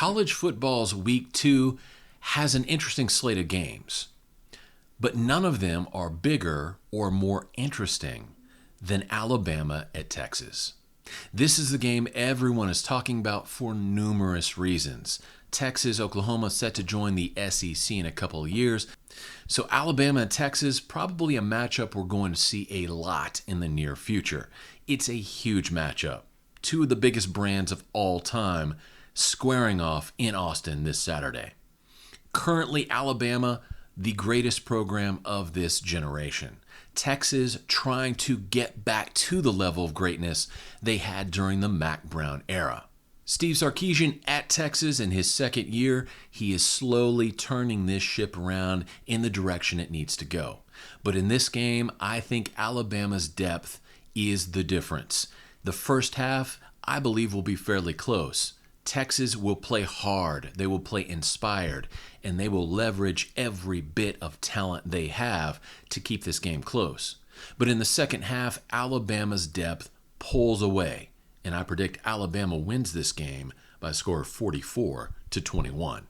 College football's week 2 has an interesting slate of games, but none of them are bigger or more interesting than Alabama at Texas. This is the game everyone is talking about for numerous reasons. Texas, Oklahoma set to join the SEC in a couple of years. So Alabama and Texas, probably a matchup we're going to see a lot in the near future. It's a huge matchup. Two of the biggest brands of all time squaring off in Austin this Saturday. Currently, Alabama, the greatest program of this generation. Texas trying to get back to the level of greatness they had during the Mack Brown era. Steve Sarkisian at Texas in his second year, he is slowly turning this ship around in the direction it needs to go. But in this game, I think Alabama's depth is the difference. The first half, I believe, will be fairly close. Texas will play hard, they will play inspired, and they will leverage every bit of talent they have to keep this game close. But in the second half, Alabama's depth pulls away, and I predict Alabama wins this game by a score of 44-21.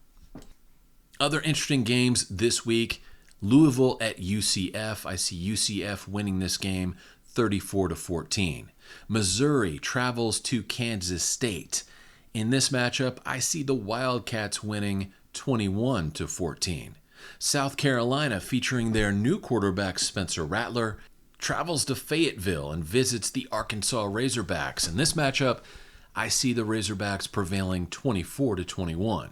Other interesting games this week, Louisville at UCF. I see UCF winning this game 34-14. Missouri travels to Kansas State. In this matchup, I see the Wildcats winning 21-14. South Carolina, featuring their new quarterback Spencer Rattler, travels to Fayetteville and visits the Arkansas Razorbacks. In this matchup, I see the Razorbacks prevailing 24-21.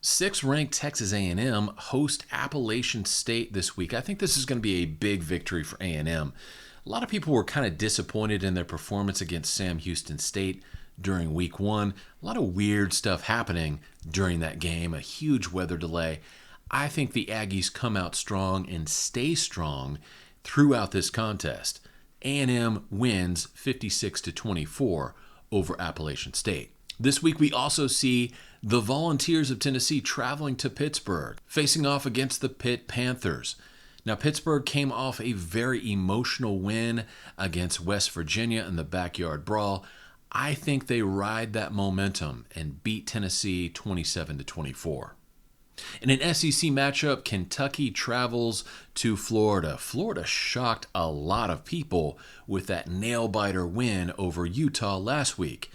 6th-ranked Texas A&M host Appalachian State this week. I think this is going to be a big victory for A&M. A lot of people were kind of disappointed in their performance against Sam Houston State during week 1. A lot of weird stuff happening during that game, a huge weather delay. I think the Aggies come out strong and stay strong throughout this contest. A&M wins 56-24 over Appalachian State. This week we also see the Volunteers of Tennessee traveling to Pittsburgh, facing off against the Pitt Panthers. Now, Pittsburgh came off a very emotional win against West Virginia in the backyard brawl. I think they ride that momentum and beat Tennessee 27-24. In an SEC matchup, Kentucky travels to Florida. Florida shocked a lot of people with that nail-biter win over Utah last week.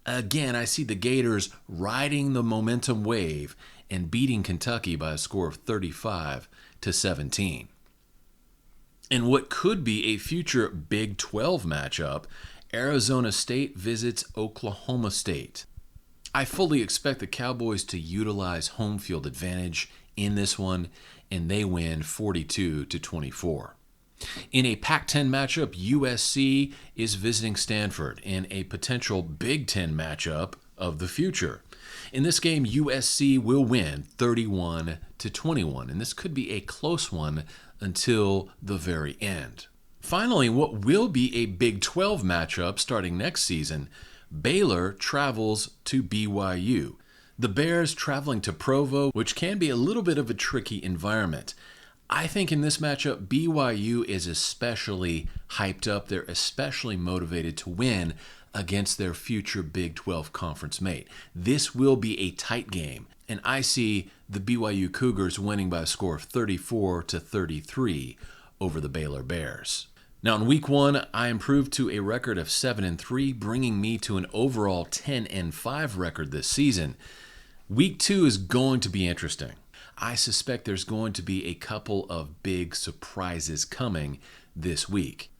Again, I see the Gators riding the momentum wave and beating Kentucky by a score of 35-17. In what could be a future Big 12 matchup, Arizona State visits Oklahoma State. I fully expect the Cowboys to utilize home field advantage in this one, and they win 42-24. In a Pac-10 matchup, USC is visiting Stanford in a potential Big 10 matchup of the future. In this game, USC will win 31-21, and this could be a close one until the very end. Finally, what will be a Big 12 matchup starting next season, Baylor travels to BYU. The Bears traveling to Provo, which can be a little bit of a tricky environment. I think in this matchup, BYU is especially hyped up. They're especially motivated to win against their future Big 12 conference mate. This will be a tight game, and I see the BYU Cougars winning by a score of 34-33 over the Baylor Bears. Now in week 1, I improved to a record of 7-3, bringing me to an overall 10-5 record this season. Week 2 is going to be interesting. I suspect there's going to be a couple of big surprises coming this week.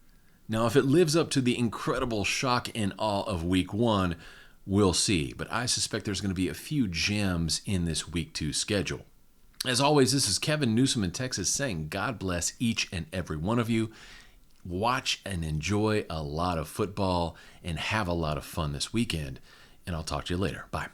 Now, if it lives up to the incredible shock and awe of week 1, we'll see. But I suspect there's going to be a few gems in this week 2 schedule. As always, this is Kevin Newsom in Texas saying God bless each and every one of you. Watch and enjoy a lot of football and have a lot of fun this weekend. And I'll talk to you later. Bye.